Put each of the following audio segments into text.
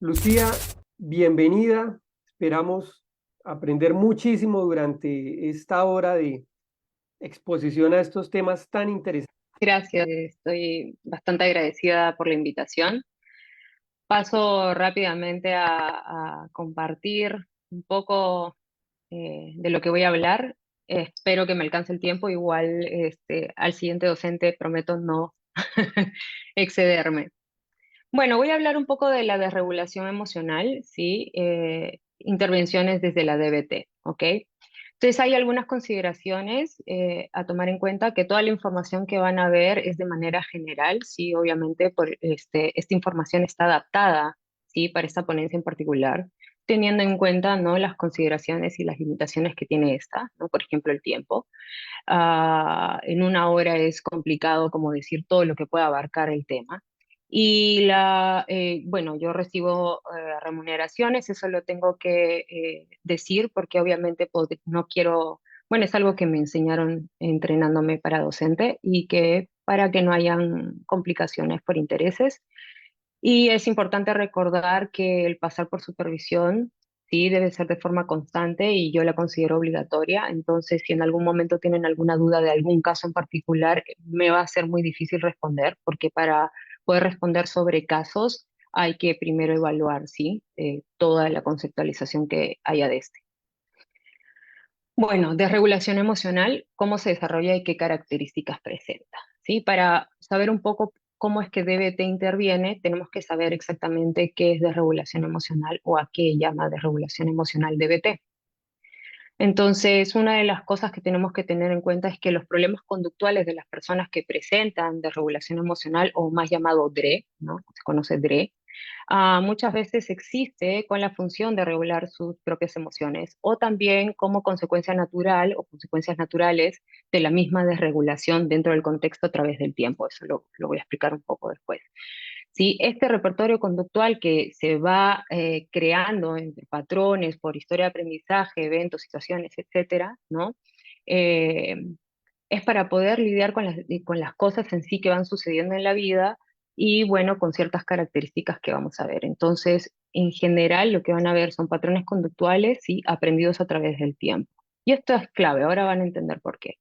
Lucía, bienvenida. Esperamos aprender muchísimo durante esta hora de exposición a estos temas tan interesantes. Gracias, estoy bastante agradecida por la invitación. Paso rápidamente a compartir un poco de lo que voy a hablar. Espero que me alcance el tiempo. Igual al siguiente docente prometo no excederme. Bueno, voy a hablar un poco de la desregulación emocional, ¿sí? Intervenciones desde la DBT, ¿ok? Entonces hay algunas consideraciones a tomar en cuenta, que toda la información que van a ver es de manera general, sí, obviamente esta información está adaptada, sí, para esta ponencia en particular, teniendo en cuenta, ¿no?, las consideraciones y las limitaciones que tiene esta, ¿no? Por ejemplo, el tiempo. En una hora es complicado como decir todo lo que pueda abarcar el tema. Bueno, yo recibo remuneraciones, eso lo tengo que decir porque obviamente no quiero, bueno, es algo que me enseñaron entrenándome para docente y que para que no hayan complicaciones por intereses. Y es importante recordar que el pasar por supervisión, sí, debe ser de forma constante y yo la considero obligatoria. Entonces, si en algún momento tienen alguna duda de algún caso en particular, me va a ser muy difícil responder, porque para poder responder sobre casos hay que primero evaluar, sí, toda la conceptualización que haya de este. Bueno, desregulación emocional, ¿cómo se desarrolla y qué características presenta? ¿Sí? Para saber un poco cómo es que DBT interviene, tenemos que saber exactamente qué es desregulación emocional o a qué llama desregulación emocional DBT. Entonces, una de las cosas que tenemos que tener en cuenta es que los problemas conductuales de las personas que presentan desregulación emocional, o más llamado DRE, ¿no? Se conoce DRE, muchas veces existe con la función de regular sus propias emociones o también como consecuencia natural o consecuencias naturales de la misma desregulación dentro del contexto a través del tiempo. Eso lo voy a explicar un poco después. ¿Sí? Este repertorio conductual que se va creando entre patrones por historia de aprendizaje, eventos, situaciones, etcétera, ¿no? Eh, es para poder lidiar con las cosas en sí que van sucediendo en la vida y, bueno, con ciertas características que vamos a ver. Entonces, en general, lo que van a ver son patrones conductuales, ¿sí?, aprendidos a través del tiempo. Y esto es clave, ahora van a entender por qué.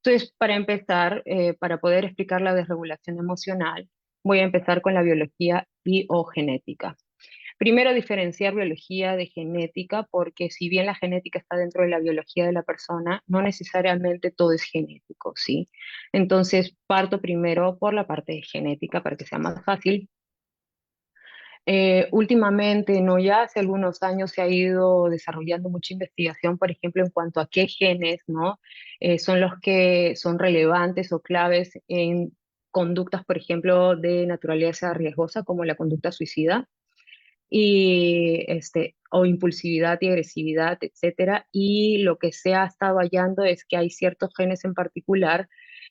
Entonces, para empezar, para poder explicar la desregulación emocional, voy a empezar con la biología y o genética. Primero, diferenciar biología de genética, porque si bien la genética está dentro de la biología de la persona, no necesariamente todo es genético, ¿sí? Entonces, parto primero por la parte de genética para que sea más fácil. Últimamente, no, ya hace algunos años se ha ido desarrollando mucha investigación, por ejemplo, en cuanto a qué genes, ¿no? Son los que son relevantes o claves en conductas, por ejemplo, de naturaleza riesgosa, como la conducta suicida o impulsividad y agresividad, etcétera. Y lo que se ha estado hallando es que hay ciertos genes en particular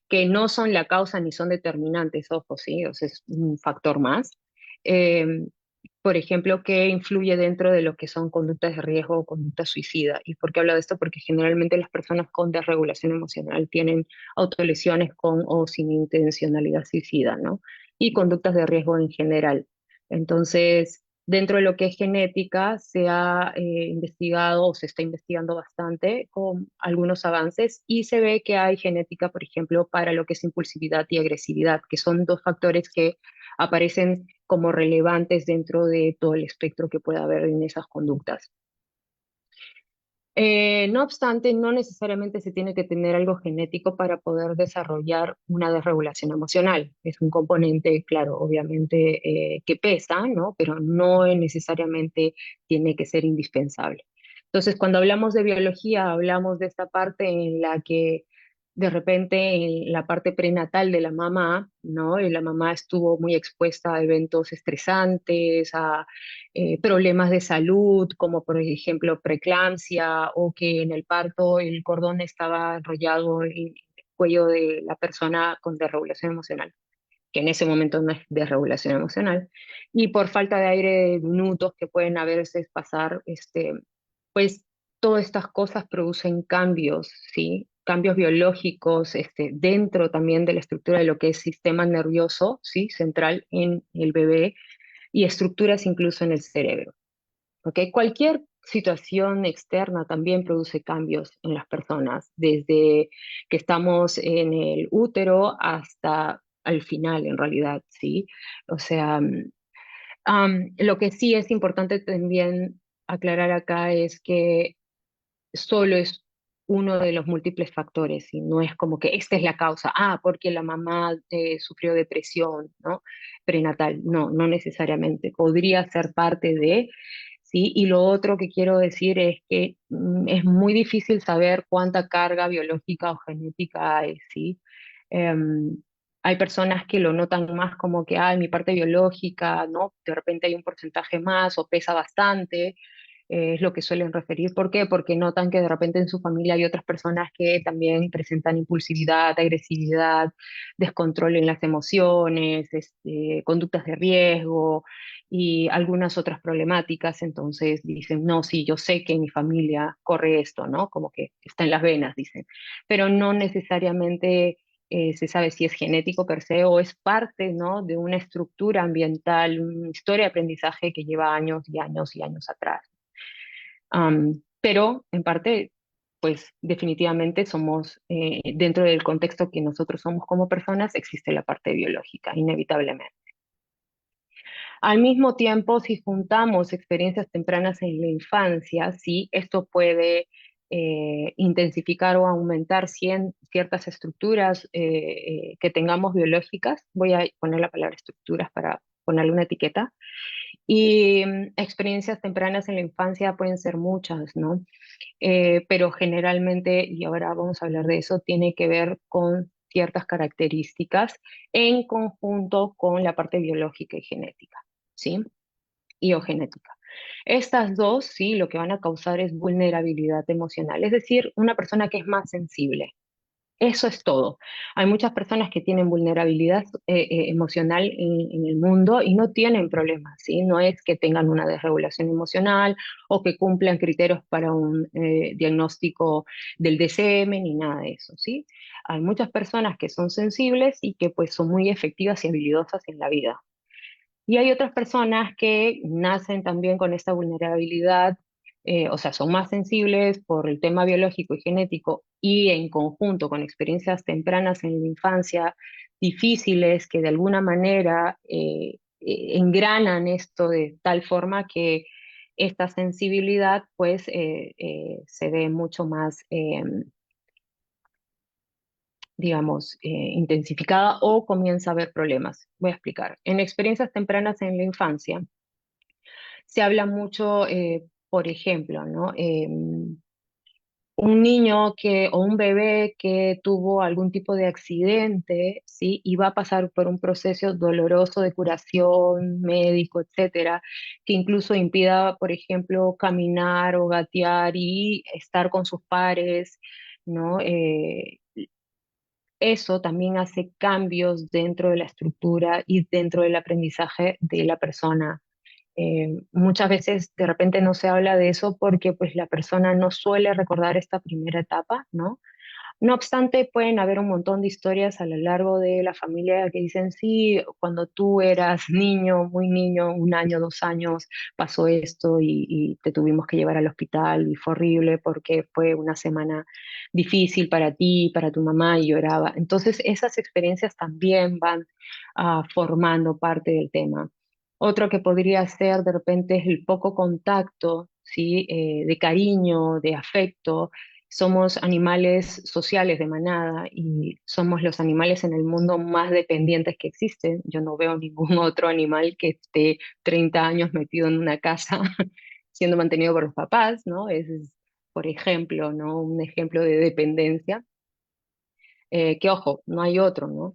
que no son la causa ni son determinantes, ojo, sí, o sea, es un factor más. Eh, por ejemplo, que influye dentro de lo que son conductas de riesgo o conducta suicida. ¿Y por qué hablo de esto? Porque generalmente las personas con desregulación emocional tienen autolesiones con o sin intencionalidad suicida, ¿no? Y conductas de riesgo en general. Entonces, dentro de lo que es genética, se ha investigado o se está investigando bastante con algunos avances y se ve que hay genética, por ejemplo, para lo que es impulsividad y agresividad, que son dos factores que aparecen como relevantes dentro de todo el espectro que pueda haber en esas conductas. No obstante, no necesariamente se tiene que tener algo genético para poder desarrollar una desregulación emocional. Es un componente, claro, obviamente que pesa, ¿no? Pero no necesariamente tiene que ser indispensable. Entonces, cuando hablamos de biología, hablamos de esta parte en la que de repente en la parte prenatal de la mamá, ¿no? Y la mamá estuvo muy expuesta a eventos estresantes, a problemas de salud, como por ejemplo preeclampsia, o que en el parto el cordón estaba enrollado en el cuello de la persona con desregulación emocional, que en ese momento no es desregulación emocional, y por falta de aire, minutos que pueden a veces pasar, pues todas estas cosas producen cambios, ¿sí? Cambios biológicos, dentro también de la estructura de lo que es sistema nervioso, ¿sí?, central en el bebé, y estructuras incluso en el cerebro. ¿Ok? Cualquier situación externa también produce cambios en las personas, desde que estamos en el útero hasta al final, en realidad, ¿sí? O sea, lo que sí es importante también aclarar acá es que solo es uno de los múltiples factores y no es como que esta es la causa, porque la mamá sufrió depresión, ¿no? Prenatal, no, no necesariamente, podría ser parte de, ¿sí? Y lo otro que quiero decir es que es muy difícil saber cuánta carga biológica o genética hay, ¿sí? Em, Hay personas que lo notan más como que, mi parte biológica, ¿no? De repente hay un porcentaje más o pesa bastante, es lo que suelen referir. ¿Por qué? Porque notan que de repente en su familia hay otras personas que también presentan impulsividad, agresividad, descontrol en las emociones, conductas de riesgo y algunas otras problemáticas. Entonces dicen, no, sí, yo sé que en mi familia corre esto, ¿no? Como que está en las venas, dicen. Pero no necesariamente se sabe si es genético per se o es parte, ¿no? De una estructura ambiental, una historia de aprendizaje que lleva años y años y años atrás. Pero en parte, pues definitivamente somos, dentro del contexto que nosotros somos como personas, existe la parte biológica, inevitablemente. Al mismo tiempo, si juntamos experiencias tempranas en la infancia, sí, esto puede intensificar o aumentar ciertas estructuras que tengamos biológicas. Voy a poner la palabra estructuras para ponerle una etiqueta. Y experiencias tempranas en la infancia pueden ser muchas, ¿no? Pero generalmente, y ahora vamos a hablar de eso, tiene que ver con ciertas características en conjunto con la parte biológica y genética, ¿sí? Y o genética. Estas dos, sí, lo que van a causar es vulnerabilidad emocional, es decir, una persona que es más sensible. Eso es todo. Hay muchas personas que tienen vulnerabilidad emocional en el mundo y no tienen problemas, ¿sí? No es que tengan una desregulación emocional o que cumplan criterios para un diagnóstico del DCM ni nada de eso, ¿sí? Hay muchas personas que son sensibles y que pues son muy efectivas y habilidosas en la vida. Y hay otras personas que nacen también con esta vulnerabilidad, o sea, son más sensibles por el tema biológico y genético y en conjunto con experiencias tempranas en la infancia difíciles que de alguna manera engranan esto de tal forma que esta sensibilidad pues se ve mucho más digamos, intensificada o comienza a haber problemas. Voy a explicar. En experiencias tempranas en la infancia, se habla mucho, por ejemplo, ¿no? Un niño o un bebé que tuvo algún tipo de accidente, ¿sí? Y va a pasar por un proceso doloroso de curación, médico, etcétera, que incluso impida, por ejemplo, caminar o gatear y estar con sus pares, ¿no? Eso también hace cambios dentro de la estructura y dentro del aprendizaje de la persona. Muchas veces de repente no se habla de eso porque pues la persona no suele recordar esta primera etapa, ¿no? No obstante, pueden haber un montón de historias a lo largo de la familia que dicen, sí, cuando tú eras niño, muy niño, 1 año, 2 años, pasó esto y te tuvimos que llevar al hospital y fue horrible porque fue una semana difícil para ti, para tu mamá y lloraba. Entonces, esas experiencias también van formando parte del tema. Otro que podría ser de repente es el poco contacto, ¿sí? De cariño, de afecto. Somos animales sociales de manada y somos los animales en el mundo más dependientes que existen. Yo no veo ningún otro animal que esté 30 años metido en una casa siendo mantenido por los papás, ¿no? Ese es, por ejemplo, ¿no? Un ejemplo de dependencia. Que ojo, no hay otro, ¿no?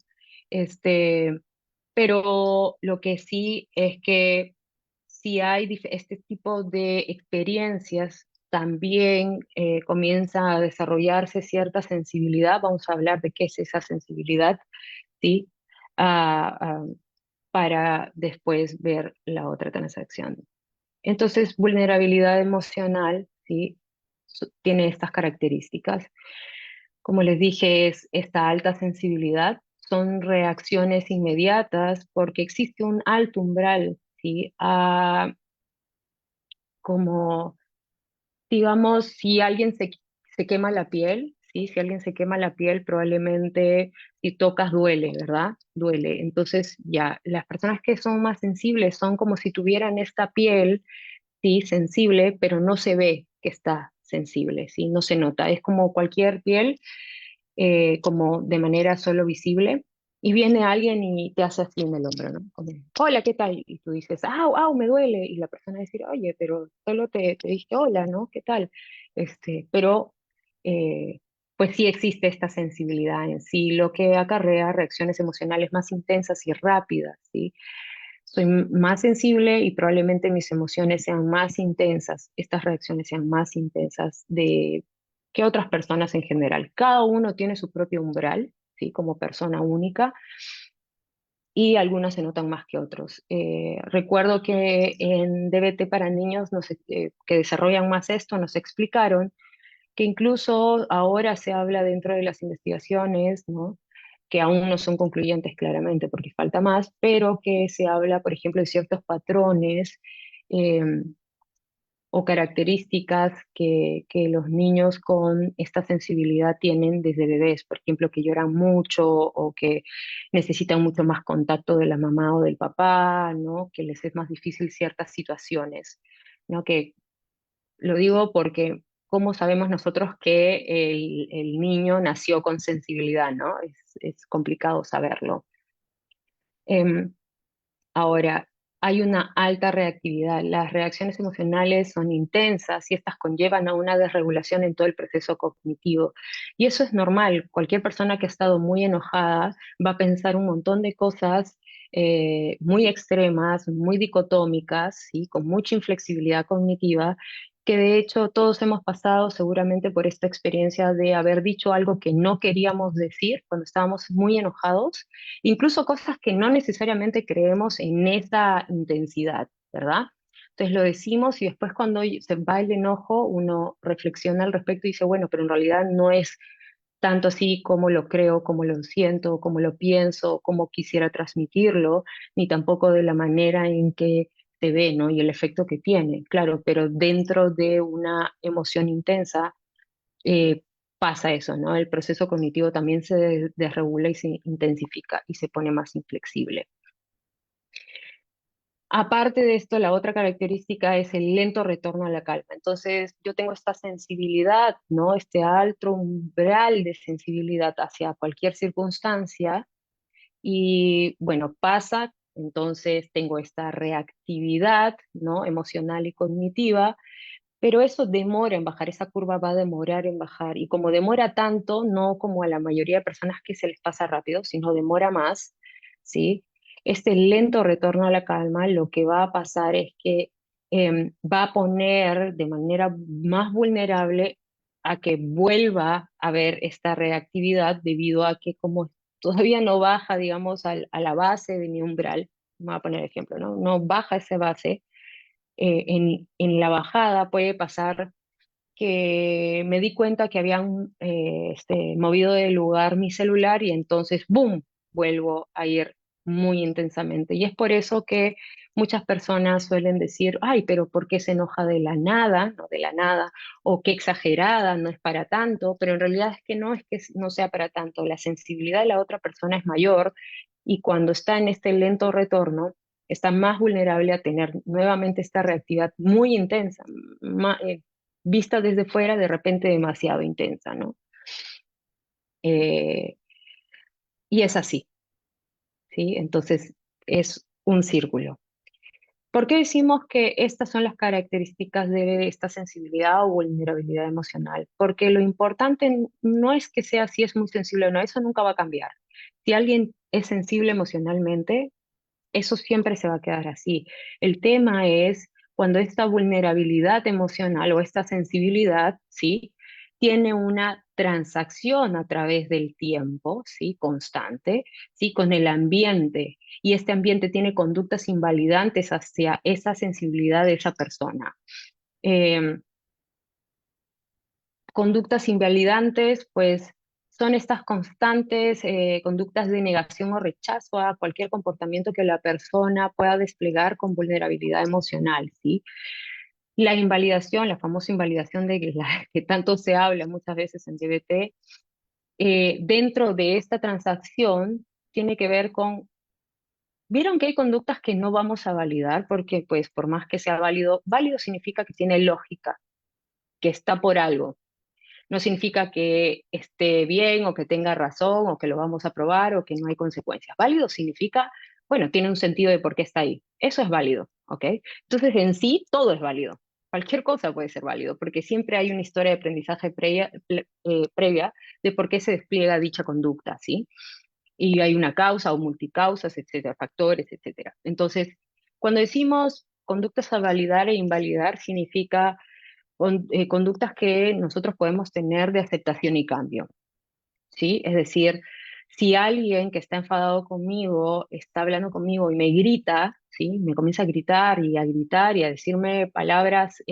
Este, pero lo que sí es que si hay este tipo de experiencias, también comienza a desarrollarse cierta sensibilidad. Vamos a hablar de qué es esa sensibilidad, ¿sí? Ah, ah, para después ver la otra transacción. Entonces, vulnerabilidad emocional, ¿sí? Tiene estas características. Como les dije, es esta alta sensibilidad. Son reacciones inmediatas porque existe un alto umbral ¿sí? Como, digamos, si alguien se quema la piel, ¿sí? Si alguien se quema la piel, probablemente si tocas duele, ¿verdad? Duele. Entonces, ya, las personas que son más sensibles son como si tuvieran esta piel, ¿sí? Sensible, pero no se ve que está sensible, ¿sí? No se nota. Es como cualquier piel, como de manera solo visible. Y viene alguien y te hace así en el hombro, ¿no? Como, hola, ¿qué tal? Y tú dices, au, au, me duele. Y la persona dice, oye, pero solo te dije hola, ¿no? ¿Qué tal? Pero, eh, pues sí existe esta sensibilidad en sí, lo que acarrea reacciones emocionales más intensas y rápidas, ¿sí? Soy más sensible y probablemente mis emociones sean más intensas, estas reacciones sean más intensas que otras personas en general. Cada uno tiene su propio umbral, ¿sí? Como persona única, y algunos se notan más que otros. Recuerdo que en DBT para niños que desarrollan más esto nos explicaron que incluso ahora se habla dentro de las investigaciones, ¿no? Que aún no son concluyentes claramente porque falta más, pero que se habla, por ejemplo, de ciertos patrones eh, o características que los niños con esta sensibilidad tienen desde bebés, por ejemplo, que lloran mucho o que necesitan mucho más contacto de la mamá o del papá, ¿no? Que les es más difícil ciertas situaciones, ¿no? Que lo digo porque, ¿cómo sabemos nosotros que el niño nació con sensibilidad, ¿no? Es complicado saberlo. Em, Ahora, hay una alta reactividad. Las reacciones emocionales son intensas y estas conllevan a una desregulación en todo el proceso cognitivo. Y eso es normal. Cualquier persona que ha estado muy enojada va a pensar un montón de cosas muy extremas, muy dicotómicas, ¿sí? Con mucha inflexibilidad cognitiva, que de hecho todos hemos pasado seguramente por esta experiencia de haber dicho algo que no queríamos decir cuando estábamos muy enojados, incluso cosas que no necesariamente creemos en esa intensidad, ¿verdad? Entonces lo decimos y después cuando se va el enojo, uno reflexiona al respecto y dice, bueno, pero en realidad no es tanto así como lo creo, como lo siento, como lo pienso, como quisiera transmitirlo, ni tampoco de la manera en que se ve, ¿no? Y el efecto que tiene, claro, pero dentro de una emoción intensa eh, pasa eso, ¿no? El proceso cognitivo también se desregula y se intensifica y se pone más inflexible. Aparte de esto, la otra característica es el lento retorno a la calma. Entonces, yo tengo esta sensibilidad, ¿no? Este alto umbral de sensibilidad hacia cualquier circunstancia y, bueno, pasa, entonces tengo esta reactividad, ¿no? Emocional y cognitiva, pero eso demora en bajar, esa curva va a demorar en bajar y como demora tanto, no como a la mayoría de personas que se les pasa rápido, sino demora más, ¿sí? Este lento retorno a la calma lo que va a pasar es que va a poner de manera más vulnerable a que vuelva a haber esta reactividad debido a que como todavía no baja, digamos, a la base de mi umbral, voy a poner ejemplo, ¿no? No baja esa base, en la bajada puede pasar que me di cuenta que habían movido de lugar mi celular y entonces, ¡boom!, vuelvo a ir muy intensamente. Y es por eso que muchas personas suelen decir, ay, pero ¿por qué se enoja de la nada? No de la nada, o qué exagerada, no es para tanto, pero en realidad es que no sea para tanto. La sensibilidad de la otra persona es mayor y cuando está en este lento retorno, está más vulnerable a tener nuevamente esta reactividad muy intensa, vista desde fuera de repente demasiado intensa, ¿no? Eh, y es así, ¿sí? Entonces es un círculo. ¿Por qué decimos que estas son las características de esta sensibilidad o vulnerabilidad emocional? Porque lo importante no es que sea si es muy sensible o no, eso nunca va a cambiar. Si alguien es sensible emocionalmente, eso siempre se va a quedar así. El tema es cuando esta vulnerabilidad emocional o esta sensibilidad, ¿sí? Tiene una transacción a través del tiempo, ¿sí? Constante, ¿sí? Con el ambiente. Y este ambiente tiene conductas invalidantes hacia esa sensibilidad de esa persona. Eh, Conductas invalidantes, pues son estas constantes conductas de negación o rechazo a cualquier comportamiento que la persona pueda desplegar con vulnerabilidad emocional, ¿sí? La invalidación, la famosa invalidación de la que tanto se habla muchas veces en DBT, dentro de esta transacción tiene que ver con, vieron que hay conductas que no vamos a validar porque pues por más que sea válido, válido significa que tiene lógica, que está por algo. No significa que esté bien o que tenga razón o que lo vamos a probar o que no hay consecuencias. Válido significa, bueno, tiene un sentido de por qué está ahí. Eso es válido, ¿ok? Entonces, en sí, todo es válido. Cualquier cosa puede ser válido, porque siempre hay una historia de aprendizaje previa de por qué se despliega dicha conducta, ¿sí? Y hay una causa o multicausas, etcétera, factores, etcétera. Entonces, cuando decimos conductas a validar e invalidar, significa conductas que nosotros podemos tener de aceptación y cambio, ¿sí? Es decir, si alguien que está enfadado conmigo está hablando conmigo y me grita, ¿sí? Me comienza a gritar y a decirme palabras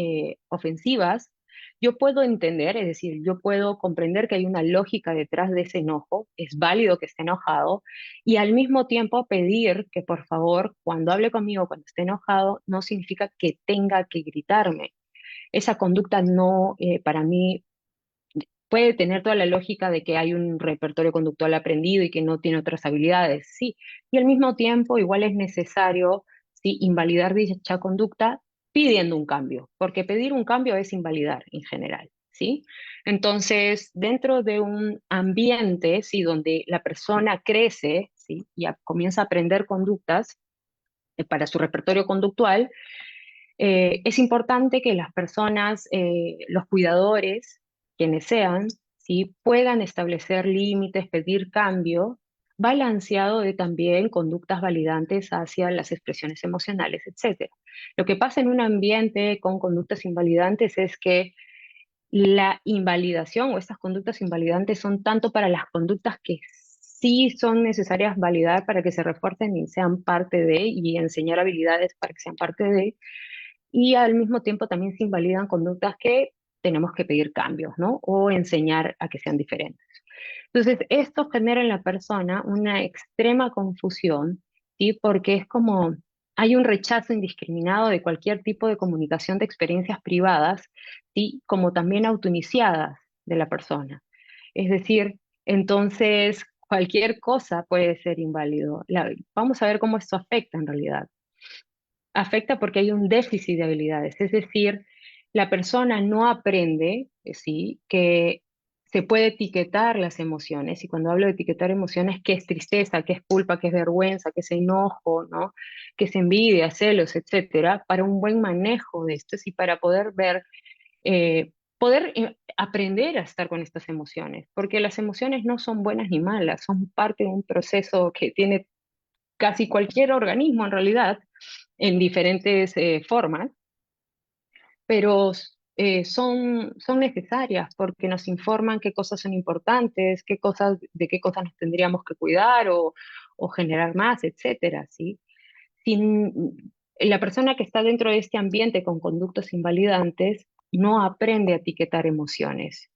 ofensivas, yo puedo entender, es decir, yo puedo comprender que hay una lógica detrás de ese enojo, es válido que esté enojado, y al mismo tiempo pedir que por favor, cuando hable conmigo, cuando esté enojado, no significa que tenga que gritarme. Esa conducta no, para mí, puede tener toda la lógica de que hay un repertorio conductual aprendido y que no tiene otras habilidades, sí. Y al mismo tiempo, igual es necesario, sí, invalidar dicha conducta pidiendo un cambio, porque pedir un cambio es invalidar en general, ¿sí? Entonces, dentro de un ambiente, sí, donde la persona crece, sí, y comienza a aprender conductas para su repertorio conductual, es importante que las personas, los cuidadores, quienes sean, ¿sí? Puedan establecer límites, pedir cambio, balanceado de también conductas validantes hacia las expresiones emocionales, etcétera. Lo que pasa en un ambiente con conductas invalidantes es que la invalidación o estas conductas invalidantes son tanto para las conductas que sí son necesarias validar para que se refuercen y sean parte de, y enseñar habilidades para que sean parte de, y al mismo tiempo también se invalidan conductas que tenemos que pedir cambios, ¿no? O enseñar a que sean diferentes. Entonces, esto genera en la persona una extrema confusión, ¿sí? Porque es como hay un rechazo indiscriminado de cualquier tipo de comunicación de experiencias privadas, ¿sí? Como también autoiniciadas de la persona. Es decir, entonces cualquier cosa puede ser inválido. Vamos a ver cómo esto afecta en realidad. Afecta porque hay un déficit de habilidades, es decir, la persona no aprende, ¿sí? Que se puede etiquetar las emociones, y cuando hablo de etiquetar emociones, qué es tristeza, qué es culpa, qué es vergüenza, qué es enojo, ¿no? Qué es envidia, celos, etcétera, para un buen manejo de esto y para poder ver, aprender a estar con estas emociones, porque las emociones no son buenas ni malas, son parte de un proceso que tiene casi cualquier organismo en realidad, en diferentes formas, pero son necesarias porque nos informan qué cosas son importantes, de qué cosas nos tendríamos que cuidar o generar más, etcétera, ¿sí? Sin, la persona que está dentro de este ambiente con conductos invalidantes no aprende a etiquetar emociones,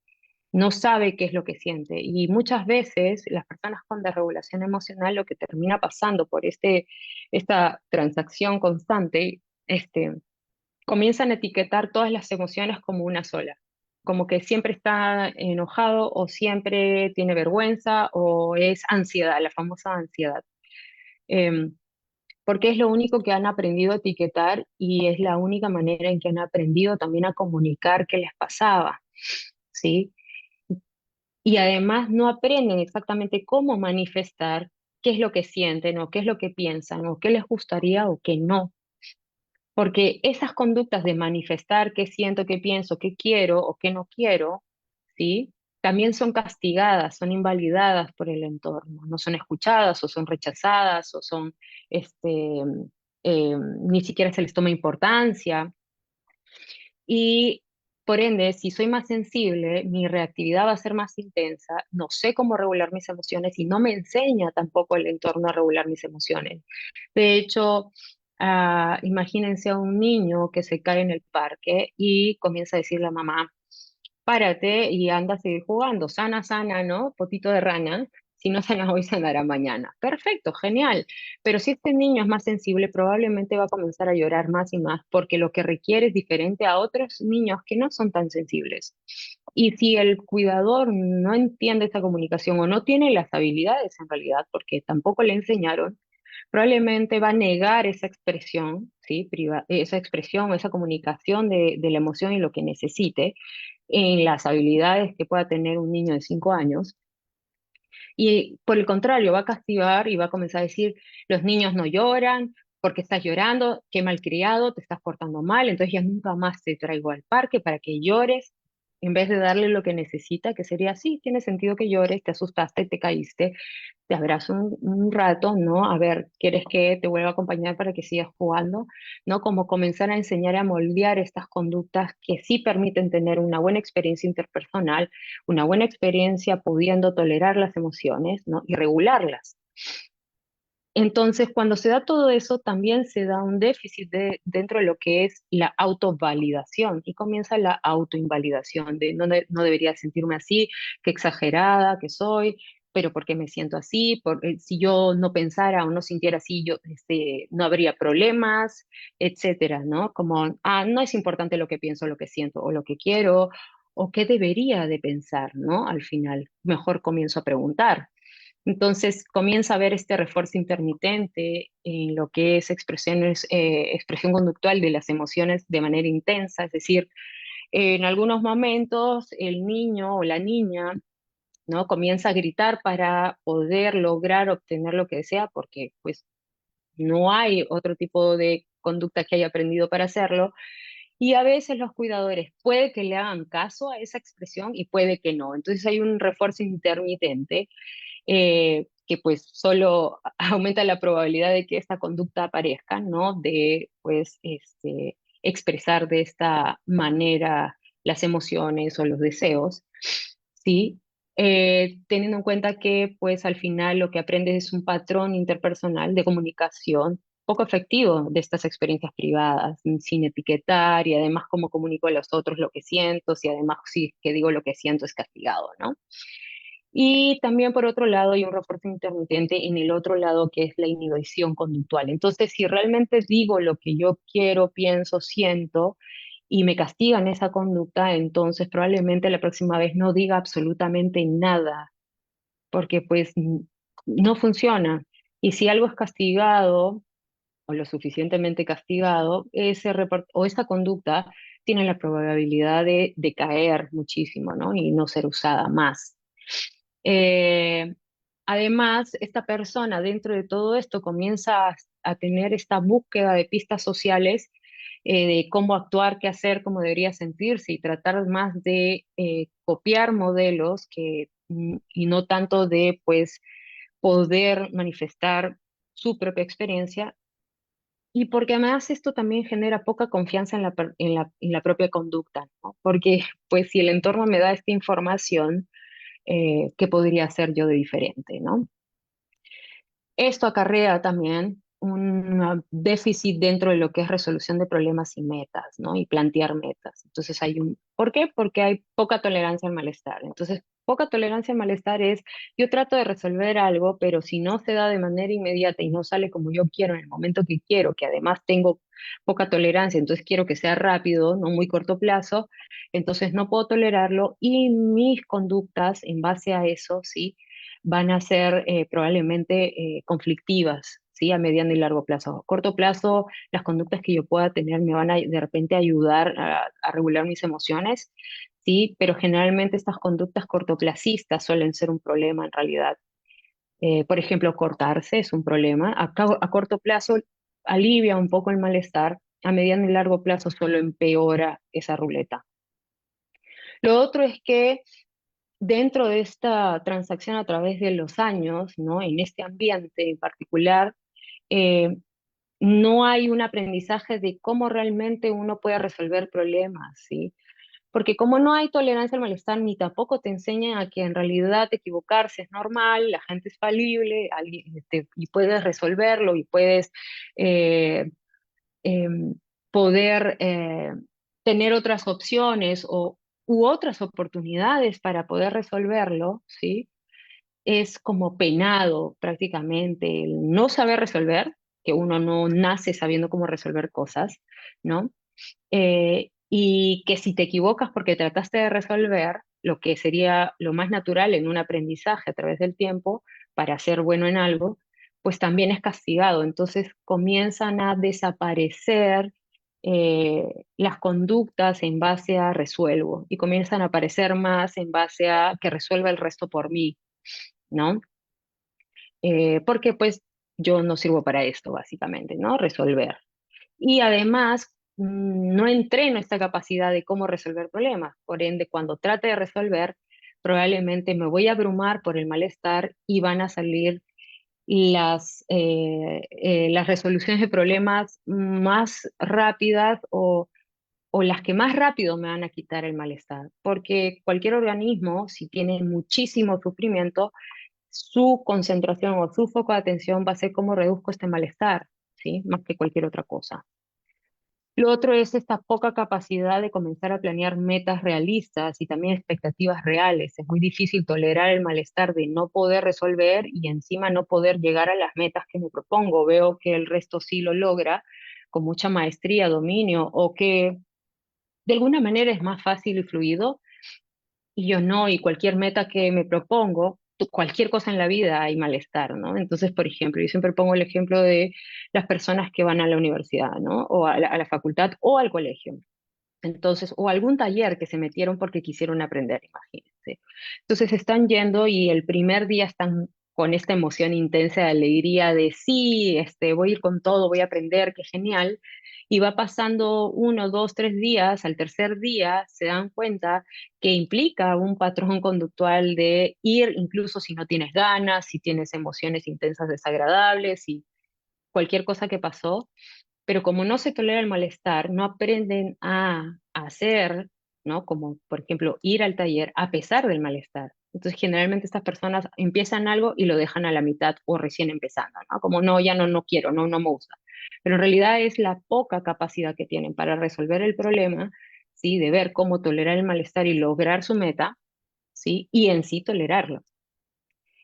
no sabe qué es lo que siente. Y muchas veces las personas con desregulación emocional lo que termina pasando por esta transacción constante, comienzan a etiquetar todas las emociones como una sola, como que siempre está enojado o siempre tiene vergüenza o es ansiedad, la famosa ansiedad. Em, Porque es lo único que han aprendido a etiquetar y es la única manera en que han aprendido también a comunicar qué les pasaba, ¿sí? Y además no aprenden exactamente cómo manifestar qué es lo que sienten o qué es lo que piensan o qué les gustaría o qué no. Porque esas conductas de manifestar qué siento, qué pienso, qué quiero o qué no quiero, ¿sí? También son castigadas, son invalidadas por el entorno, no son escuchadas o son rechazadas o son, este, ni siquiera se les toma importancia. Y por ende, si soy más sensible, mi reactividad va a ser más intensa, no sé cómo regular mis emociones y no me enseña tampoco el entorno a regular mis emociones. De hecho, imagínense a un niño que se cae en el parque y comienza a decirle a mamá, párate y anda a seguir jugando. Sana, sana, ¿no? Potito de rana. Si no sanas hoy, sanará mañana. Perfecto, genial. Pero si este niño es más sensible, probablemente va a comenzar a llorar más y más porque lo que requiere es diferente a otros niños que no son tan sensibles. Y si el cuidador no entiende esa comunicación o no tiene las habilidades en realidad, porque tampoco le enseñaron, probablemente va a negar esa expresión, ¿sí? Esa expresión, esa comunicación de la emoción y lo que necesite en las habilidades que pueda tener un niño de 5 años. Y por el contrario, va a castigar y va a comenzar a decir, los niños no lloran, porque estás llorando, qué malcriado, te estás portando mal, entonces ya nunca más te traigo al parque para que llores, en vez de darle lo que necesita, que sería así, tiene sentido que llores, te asustaste, te caíste, te abrazo un rato, ¿no? A ver, ¿quieres que te vuelva a acompañar para que sigas jugando? ¿No? Como comenzar a enseñar a moldear estas conductas que sí permiten tener una buena experiencia interpersonal, una buena experiencia pudiendo tolerar las emociones, ¿no? Y regularlas. Entonces, cuando se da todo eso, también se da un déficit dentro de lo que es la autovalidación y comienza la autoinvalidación de no, no debería sentirme así, qué exagerada que soy, pero ¿por qué me siento así? Si yo no pensara o no sintiera así, yo no habría problemas, etcétera, ¿no? Como, no es importante lo que pienso, lo que siento o lo que quiero o qué debería de pensar, ¿no? Al final, mejor comienzo a preguntar. Entonces comienza a haber este refuerzo intermitente en lo que es expresión conductual de las emociones de manera intensa, es decir, en algunos momentos el niño o la niña, ¿no? Comienza a gritar para poder lograr obtener lo que desea, porque pues no hay otro tipo de conducta que haya aprendido para hacerlo. Y a veces los cuidadores puede que le hagan caso a esa expresión y puede que no. Entonces hay un refuerzo intermitente que pues solo aumenta la probabilidad de que esta conducta aparezca, ¿no? De pues expresar de esta manera las emociones o los deseos, ¿sí? Teniendo en cuenta que pues al final lo que aprendes es un patrón interpersonal de comunicación poco efectivo de estas experiencias privadas, sin etiquetar y además cómo comunico a los otros lo que siento, si además si es que digo lo que siento es castigado, ¿no? Y también por otro lado hay un refuerzo intermitente en el otro lado que es la inhibición conductual. Entonces, si realmente digo lo que yo quiero, pienso, siento y me castigan esa conducta, entonces probablemente la próxima vez no diga absolutamente nada, porque pues no funciona. Y si algo es castigado o lo suficientemente castigado, o esa conducta tiene la probabilidad de caer muchísimo, ¿no? Y no ser usada más. Eh, Además, esta persona dentro de todo esto comienza a tener esta búsqueda de pistas sociales de cómo actuar, qué hacer, cómo debería sentirse y tratar más de copiar modelos y no tanto de pues poder manifestar su propia experiencia. Y porque además esto también genera poca confianza en la propia conducta, ¿no? Porque pues si el entorno me da esta información, qué podría hacer yo de diferente, ¿no? Esto acarrea también un déficit dentro de lo que es resolución de problemas y metas, ¿no? Y plantear metas. Entonces ¿por qué? Porque hay poca tolerancia al malestar. Entonces, poca tolerancia al malestar es, yo trato de resolver algo, pero si no se da de manera inmediata y no sale como yo quiero en el momento que quiero, que además tengo poca tolerancia, entonces quiero que sea rápido, no muy corto plazo, entonces no puedo tolerarlo y mis conductas en base a eso, ¿sí? Van a ser probablemente conflictivas, ¿sí? A mediano y largo plazo. A corto plazo, las conductas que yo pueda tener me van a de repente ayudar a regular mis emociones, ¿sí? Pero generalmente estas conductas cortoplacistas suelen ser un problema en realidad. Por ejemplo, cortarse es un problema. A corto plazo alivia un poco el malestar, a mediano y largo plazo solo empeora esa ruleta. Lo otro es que dentro de esta transacción a través de los años, ¿no? En este ambiente en particular, eh, no hay un aprendizaje de cómo realmente uno puede resolver problemas, ¿sí? Porque como no hay tolerancia al malestar, ni tampoco te enseñan a que en realidad equivocarse es normal, la gente es falible, y puedes resolverlo y puedes eh, em, poder tener otras opciones o u otras oportunidades para poder resolverlo, ¿sí? Es como penado prácticamente el no saber resolver, que uno no nace sabiendo cómo resolver cosas, ¿no? Y que si te equivocas porque trataste de resolver lo que sería lo más natural en un aprendizaje a través del tiempo para ser bueno en algo, pues también es castigado. Entonces comienzan a desaparecer las conductas en base a resuelvo y comienzan a aparecer más en base a que resuelva el resto por mí, ¿no? Porque pues yo no sirvo para esto, básicamente, ¿no? Resolver. Y además, no entreno esta capacidad de cómo resolver problemas. Por ende, cuando trate de resolver, probablemente me voy a abrumar por el malestar y van a salir las resoluciones de problemas más rápidas o las que más rápido me van a quitar el malestar. Porque cualquier organismo, si tiene muchísimo sufrimiento, su concentración o su foco de atención va a ser cómo reduzco este malestar, ¿sí? Más que cualquier otra cosa. Lo otro es esta poca capacidad de comenzar a planear metas realistas y también expectativas reales. Es muy difícil tolerar el malestar de no poder resolver y encima no poder llegar a las metas que me propongo. Veo que el resto sí lo logra con mucha maestría, dominio, o que de alguna manera es más fácil y fluido y yo no, y cualquier meta que me propongo, cualquier cosa en la vida hay malestar, ¿no? Entonces, por ejemplo, yo siempre pongo el ejemplo de las personas que van a la universidad, ¿no? O a la facultad o al colegio. Entonces, o algún taller que se metieron porque quisieron aprender, imagínense. Entonces están yendo y el primer día están con esta emoción intensa de alegría de sí, voy a ir con todo, voy a aprender, qué genial. Y va pasando 1, 2, 3 días, al tercer día se dan cuenta que implica un patrón conductual de ir incluso si no tienes ganas, si tienes emociones intensas desagradables y cualquier cosa que pasó, pero como no se tolera el malestar, no aprenden a hacer, ¿no? Como por ejemplo ir al taller a pesar del malestar. Entonces generalmente estas personas empiezan algo y lo dejan a la mitad o recién empezando, ¿no? Como no, ya no, no quiero, no, no me gusta. Pero en realidad es la poca capacidad que tienen para resolver el problema, ¿sí? De ver cómo tolerar el malestar y lograr su meta, ¿sí? Y en sí tolerarlo.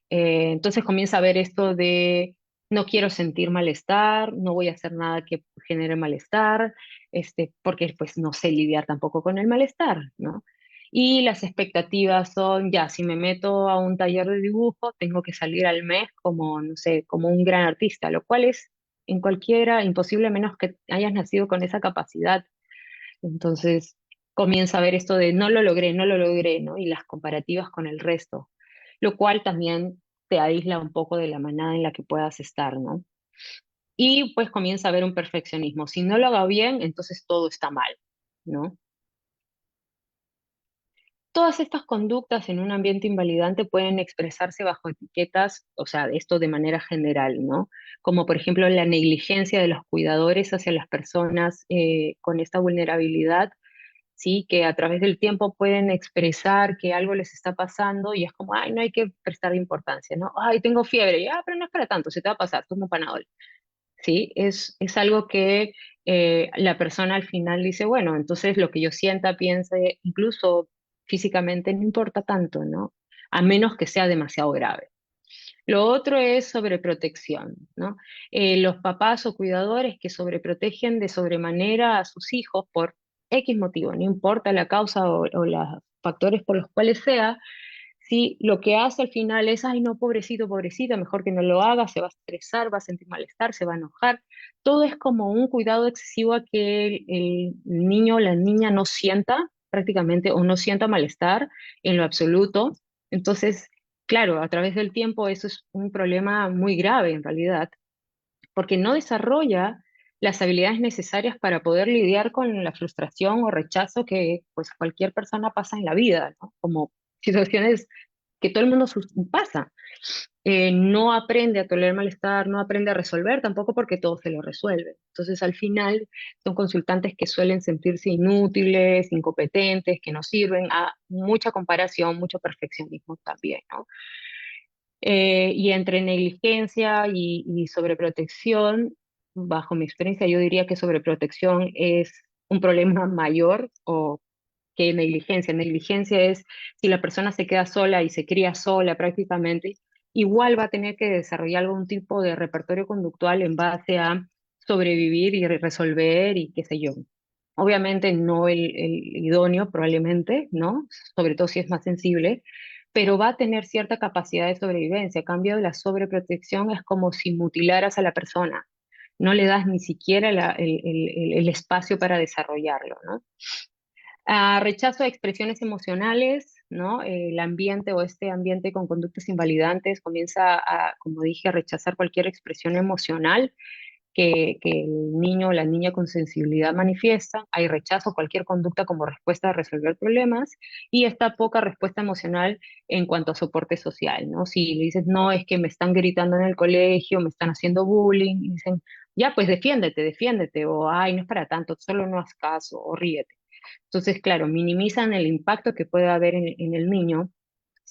Entonces comienza a ver esto de no quiero sentir malestar, no voy a hacer nada que genere malestar, porque pues no sé lidiar tampoco con el malestar, ¿no? Y las expectativas son, ya, si me meto a un taller de dibujo, tengo que salir al mes como, no sé, como un gran artista, lo cual es en cualquiera imposible a menos que hayas nacido con esa capacidad. Entonces comienza a ver esto de no lo logré, no lo logré, ¿no? Y las comparativas con el resto, lo cual también te aísla un poco de la manada en la que puedas estar, ¿no? Y pues comienza a ver un perfeccionismo. Si no lo hago bien, entonces todo está mal, ¿no? Todas estas conductas en un ambiente invalidante pueden expresarse bajo etiquetas, o sea, esto de manera general, ¿no? Como por ejemplo la negligencia de los cuidadores hacia las personas con esta vulnerabilidad, ¿sí? Que a través del tiempo pueden expresar que algo les está pasando y es como, ay, no hay que prestar importancia, ¿no? Ay, tengo fiebre, ya, pero no es para tanto, se te va a pasar, toma un Panadol, ¿sí? Es algo que la persona al final dice, bueno, entonces lo que yo sienta, piense, incluso físicamente, no importa tanto, ¿no? A menos que sea demasiado grave. Lo otro es sobreprotección, ¿no? Los papás o cuidadores que sobreprotegen de sobremanera a sus hijos por X motivo, no importa la causa o los factores por los cuales sea, si lo que hace al final es, ay, no, pobrecito, pobrecita, mejor que no lo haga, se va a estresar, va a sentir malestar, se va a enojar. Todo es como un cuidado excesivo a que el niño o la niña no sienta prácticamente o no sienta malestar en lo absoluto. Entonces, claro, a través del tiempo eso es un problema muy grave en realidad, porque no desarrolla las habilidades necesarias para poder lidiar con la frustración o rechazo que pues cualquier persona pasa en la vida, ¿no? Como situaciones que todo el mundo pasa. No aprende a tolerar malestar, no aprende a resolver tampoco porque todo se lo resuelve. Entonces al final son consultantes que suelen sentirse inútiles, incompetentes, que no sirven, a mucha comparación, mucho perfeccionismo también, ¿no? Y entre negligencia y sobreprotección, bajo mi experiencia, yo diría que sobreprotección es un problema mayor o que negligencia. Negligencia es si la persona se queda sola y se cría sola prácticamente, igual va a tener que desarrollar algún tipo de repertorio conductual en base a sobrevivir y resolver y qué sé yo. Obviamente no el idóneo, probablemente, ¿no? Sobre todo si es más sensible, pero va a tener cierta capacidad de sobrevivencia. A cambio de la sobreprotección es como si mutilaras a la persona. No le das ni siquiera el espacio para desarrollarlo, ¿no? Rechazo a expresiones emocionales, ¿no? El ambiente o este ambiente con conductas invalidantes comienza a, como dije, a rechazar cualquier expresión emocional que el niño o la niña con sensibilidad manifiesta. Hay rechazo a cualquier conducta como respuesta a resolver problemas y esta poca respuesta emocional en cuanto a soporte social, ¿no? Si le dices, no, es que me están gritando en el colegio, me están haciendo bullying, y dicen, ya, pues defiéndete, defiéndete, o ay, no es para tanto, solo no haz caso, o ríete. Entonces, claro, minimizan el impacto que puede haber en el niño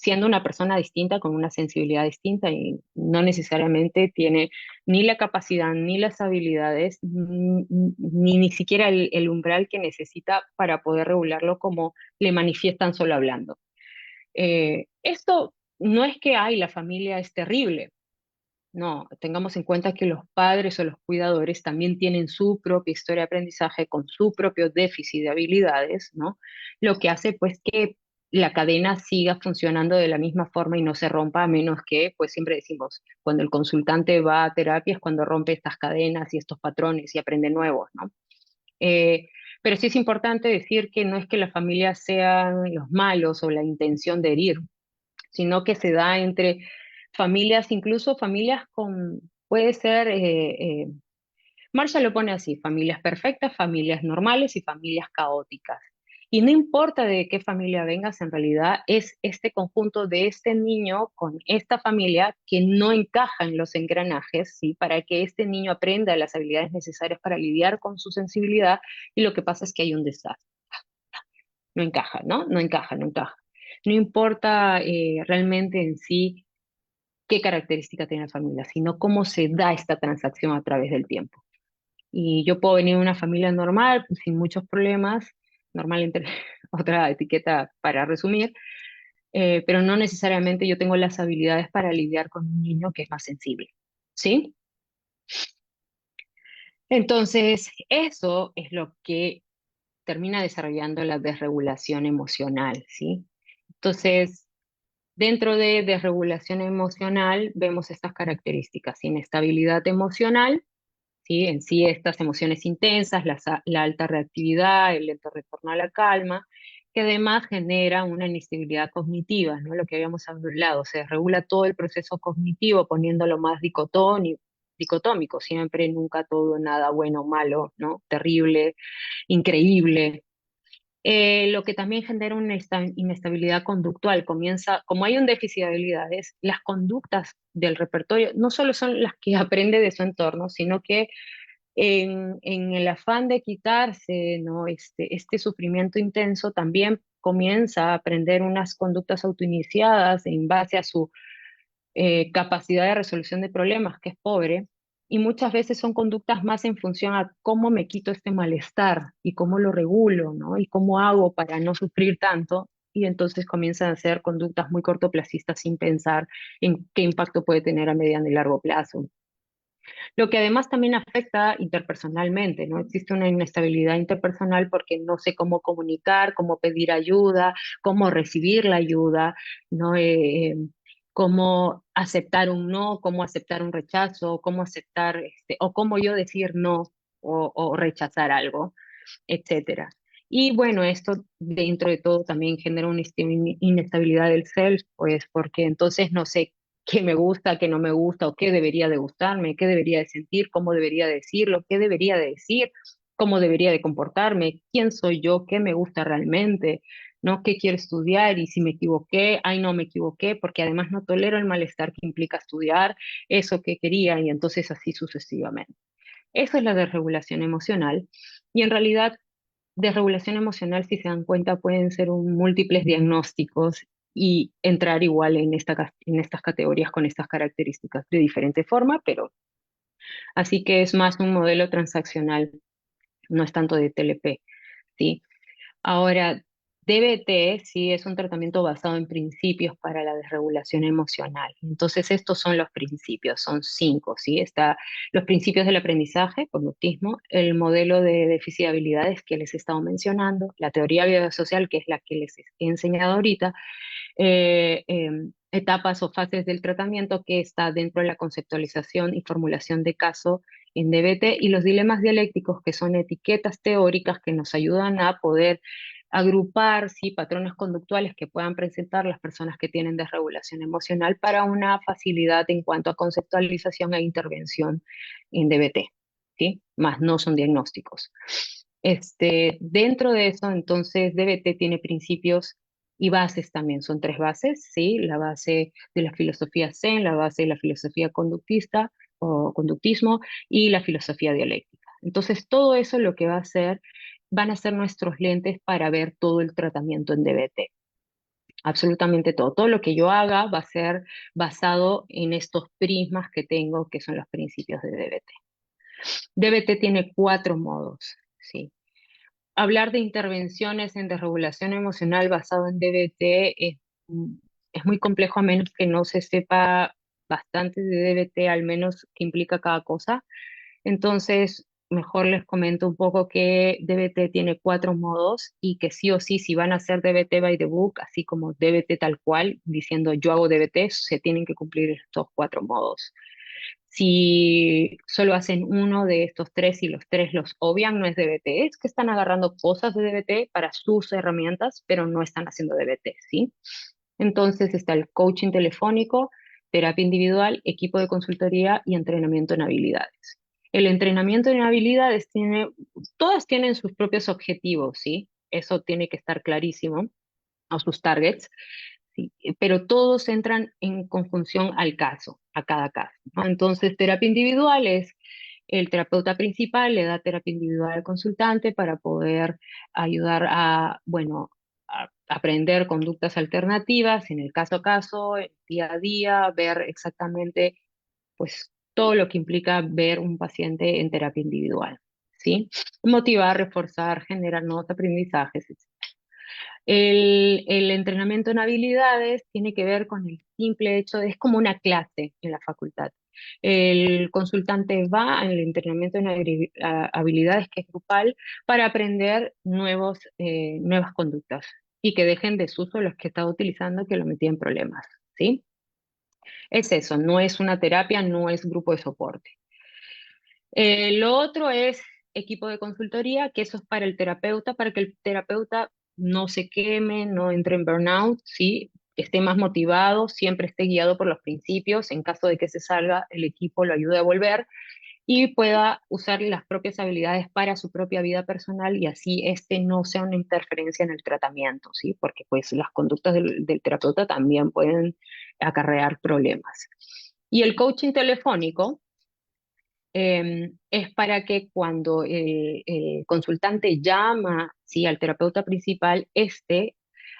siendo una persona distinta, con una sensibilidad distinta y no necesariamente tiene ni la capacidad, ni las habilidades, ni siquiera el umbral que necesita para poder regularlo como le manifiestan solo hablando. Esto no es que, ay, la familia es terrible. No, tengamos en cuenta que los padres o los cuidadores también tienen su propia historia de aprendizaje con su propio déficit de habilidades, ¿no? Lo que hace pues que la cadena siga funcionando de la misma forma y no se rompa, a menos que, pues siempre decimos, cuando el consultante va a terapia es cuando rompe estas cadenas y estos patrones y aprende nuevos, ¿no? Eh, pero sí es importante decir que no es que las familias sean los malos o la intención de herir, sino que se da entre familias, incluso familias con, puede ser, Marshall lo pone así, familias perfectas, familias normales y familias caóticas. Y no importa de qué familia vengas, en realidad es este conjunto de este niño con esta familia que no encaja en los engranajes, ¿sí? Para que este niño aprenda las habilidades necesarias para lidiar con su sensibilidad y lo que pasa es que hay un desastre. No encaja, ¿no? No encaja, no encaja. No importa realmente en sí qué característica tiene la familia, sino cómo se da esta transacción a través del tiempo. Y yo puedo venir de una familia normal, sin muchos problemas, normal entre otra etiqueta para resumir, pero no necesariamente yo tengo las habilidades para lidiar con un niño que es más sensible, ¿sí? Entonces, eso es lo que termina desarrollando la desregulación emocional, ¿sí? Entonces, dentro de desregulación emocional vemos estas características, inestabilidad emocional, ¿sí? En sí estas emociones intensas, la alta reactividad, el lento retorno a la calma, que además genera una inestabilidad cognitiva, ¿no? Lo que habíamos hablado, se regula todo el proceso cognitivo poniéndolo más dicotómico, siempre, nunca todo, nada bueno, malo, ¿no? Terrible, increíble, lo que también genera una inestabilidad conductual. Comienza, como hay un déficit de habilidades, las conductas del repertorio no solo son las que aprende de su entorno, sino que en el afán de quitarse, ¿no? Este sufrimiento intenso, también comienza a aprender unas conductas autoiniciadas en base a su capacidad de resolución de problemas, que es pobre, y muchas veces son conductas más en función a cómo me quito este malestar y cómo lo regulo, ¿no? Y cómo hago para no sufrir tanto. Y entonces comienzan a ser conductas muy cortoplacistas sin pensar en qué impacto puede tener a mediano y largo plazo. Lo que además también afecta interpersonalmente, ¿no? Existe una inestabilidad interpersonal porque no sé cómo comunicar, cómo pedir ayuda, cómo recibir la ayuda, ¿no? Cómo aceptar un no, cómo aceptar un rechazo, cómo aceptar, o cómo yo decir no o rechazar algo, etcétera. Y bueno, esto dentro de todo también genera una inestabilidad del self, pues porque entonces no sé qué me gusta, qué no me gusta, o qué debería de gustarme, qué debería de sentir, cómo debería decirlo, qué debería de decir, cómo debería de comportarme, quién soy yo, qué me gusta realmente, ¿no? ¿Qué quiero estudiar? Y si me equivoqué, ay, no me equivoqué, porque además no tolero el malestar que implica estudiar eso que quería, y entonces así sucesivamente. Eso es la desregulación emocional. Y en realidad desregulación emocional, si se dan cuenta, pueden ser múltiples diagnósticos y entrar igual en en estas categorías con estas características de diferente forma, pero así que es más un modelo transaccional, no es tanto de TLP, ¿sí? Ahora, DBT sí es un tratamiento basado en principios para la desregulación emocional. Entonces, estos son los principios, son 5, ¿sí? Está los principios del aprendizaje, conductismo, el modelo de déficit de habilidades que les he estado mencionando, la teoría biosocial, que es la que les he enseñado ahorita, etapas o fases del tratamiento que está dentro de la conceptualización y formulación de caso en DBT, y los dilemas dialécticos, que son etiquetas teóricas que nos ayudan a poder agrupar, ¿sí?, patrones conductuales que puedan presentar las personas que tienen desregulación emocional para una facilidad en cuanto a conceptualización e intervención en DBT, ¿sí? Más no son diagnósticos. Dentro de eso, entonces, DBT tiene principios y bases también. Son 3 bases, ¿sí? La base de la filosofía Zen, la base de la filosofía conductista o conductismo y la filosofía dialéctica. Entonces, todo eso lo que va a hacer, van a ser nuestros lentes para ver todo el tratamiento en DBT. Absolutamente todo. Todo lo que yo haga va a ser basado en estos prismas que tengo, que son los principios de DBT. DBT tiene 4 modos, ¿sí? Hablar de intervenciones en desregulación emocional basado en DBT es muy complejo, a menos que no se sepa bastante de DBT, al menos qué implica cada cosa. Entonces, mejor les comento un poco que DBT tiene 4 modos y que sí o sí, si van a hacer DBT by the book, así como DBT tal cual, diciendo yo hago DBT, se tienen que cumplir estos 4 modos. Si solo hacen uno de estos 3 y los 3 los obvian, no es DBT, es que están agarrando cosas de DBT para sus herramientas, pero no están haciendo DBT, ¿sí? Entonces está el coaching telefónico, terapia individual, equipo de consultoría y entrenamiento en habilidades. El entrenamiento en habilidades todas tienen sus propios objetivos, ¿sí? Eso tiene que estar clarísimo, o sus targets, ¿sí? Pero todos entran en conjunción al caso, a cada caso, ¿no? Entonces, terapia individual es el terapeuta principal, le da terapia individual al consultante para poder ayudar a, bueno, a aprender conductas alternativas en el caso a caso, el día a día, ver exactamente, pues, todo lo que implica ver un paciente en terapia individual, ¿sí? Motivar, reforzar, generar nuevos aprendizajes, etc. El entrenamiento en habilidades tiene que ver con el simple hecho de, es como una clase en la facultad. El consultante va al entrenamiento en habilidades, que es grupal, para aprender nuevas conductas y que dejen desuso los que estaba utilizando, que lo metía en problemas, ¿sí? Es eso, no es una terapia, no es grupo de soporte. Lo otro es equipo de consultoría, que eso es para el terapeuta, para que el terapeuta no se queme, no entre en burnout, ¿sí? Esté más motivado, siempre esté guiado por los principios, en caso de que se salga, el equipo lo ayude a volver y pueda usar las propias habilidades para su propia vida personal, y así no sea una interferencia en el tratamiento, ¿sí? Porque pues las conductas del terapeuta también pueden acarrear problemas. Y el coaching telefónico, es para que cuando el consultante llama, ¿sí?, al terapeuta principal,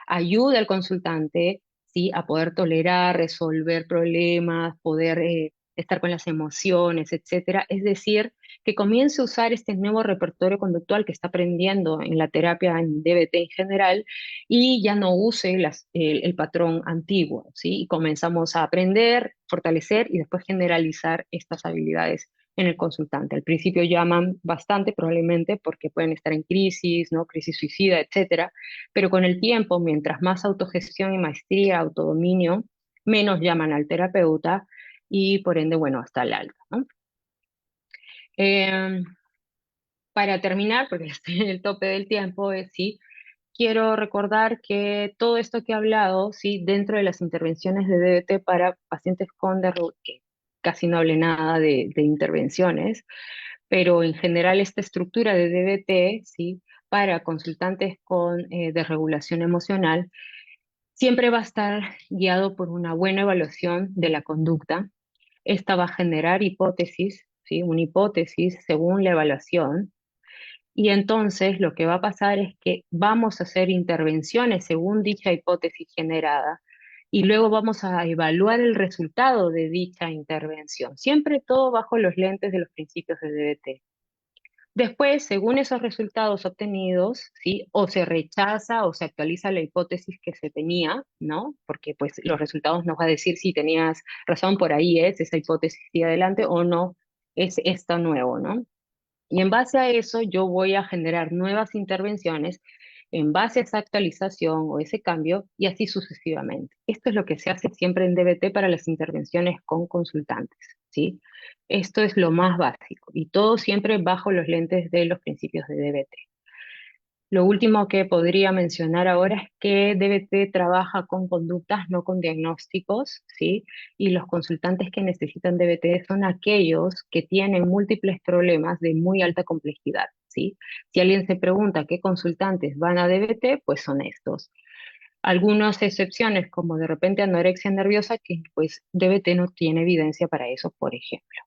ayude al consultante, ¿sí?, a poder tolerar, resolver problemas, poder estar con las emociones, etcétera. Es decir, que comience a usar este nuevo repertorio conductual que está aprendiendo en la terapia en DBT en general, y ya no use el patrón antiguo, ¿sí? Y comenzamos a aprender, fortalecer y después generalizar estas habilidades en el consultante. Al principio llaman bastante, probablemente porque pueden estar en crisis, ¿no? Crisis suicida, etcétera, pero con el tiempo, mientras más autogestión y maestría, autodominio, menos llaman al terapeuta y por ende, bueno, hasta el alta, ¿no? Eh, para terminar, porque estoy en el tope del tiempo, sí, quiero recordar que todo esto que he hablado, sí, dentro de las intervenciones de DBT para pacientes con que casi no hablé nada de intervenciones, pero en general esta estructura de DBT, ¿sí?, para consultantes con desregulación emocional, siempre va a estar guiado por una buena evaluación de la conducta. Esta va a generar hipótesis, ¿sí?, una hipótesis según la evaluación, y entonces lo que va a pasar es que vamos a hacer intervenciones según dicha hipótesis generada, y luego vamos a evaluar el resultado de dicha intervención, siempre todo bajo los lentes de los principios de DBT. Después, según esos resultados obtenidos, ¿sí? O se rechaza o se actualiza la hipótesis que se tenía, ¿no? Porque pues los resultados nos va a decir si tenías razón, por ahí es, esa hipótesis sigue adelante o no, es esto nuevo, ¿no? Y en base a eso yo voy a generar nuevas intervenciones en base a esa actualización o ese cambio y así sucesivamente. Esto es lo que se hace siempre en DBT para las intervenciones con consultantes, ¿sí? Esto es lo más básico y todo siempre bajo los lentes de los principios de DBT. Lo último que podría mencionar ahora es que DBT trabaja con conductas, no con diagnósticos, ¿sí? Y los consultantes que necesitan DBT son aquellos que tienen múltiples problemas de muy alta complejidad, ¿sí? Si alguien se pregunta qué consultantes van a DBT, pues son estos. Algunas excepciones, como de repente anorexia nerviosa, que pues DBT no tiene evidencia para eso, por ejemplo.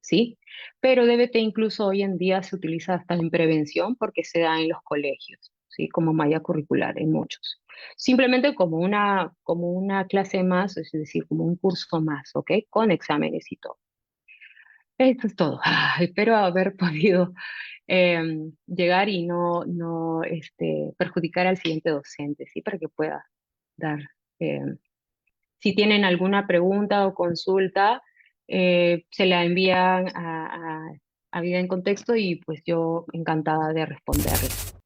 ¿Sí? Pero DBT incluso hoy en día se utiliza hasta en prevención porque se da en los colegios, ¿sí? Como malla curricular en muchos. Simplemente como una clase más, es decir, como un curso más, ¿ok? Con exámenes y todo. Esto es todo. Espero haber podido llegar y no perjudicar al siguiente docente, ¿sí? Para que pueda dar em, si tienen alguna pregunta o consulta, se la envían a Vida en Contexto y pues yo encantada de responderles.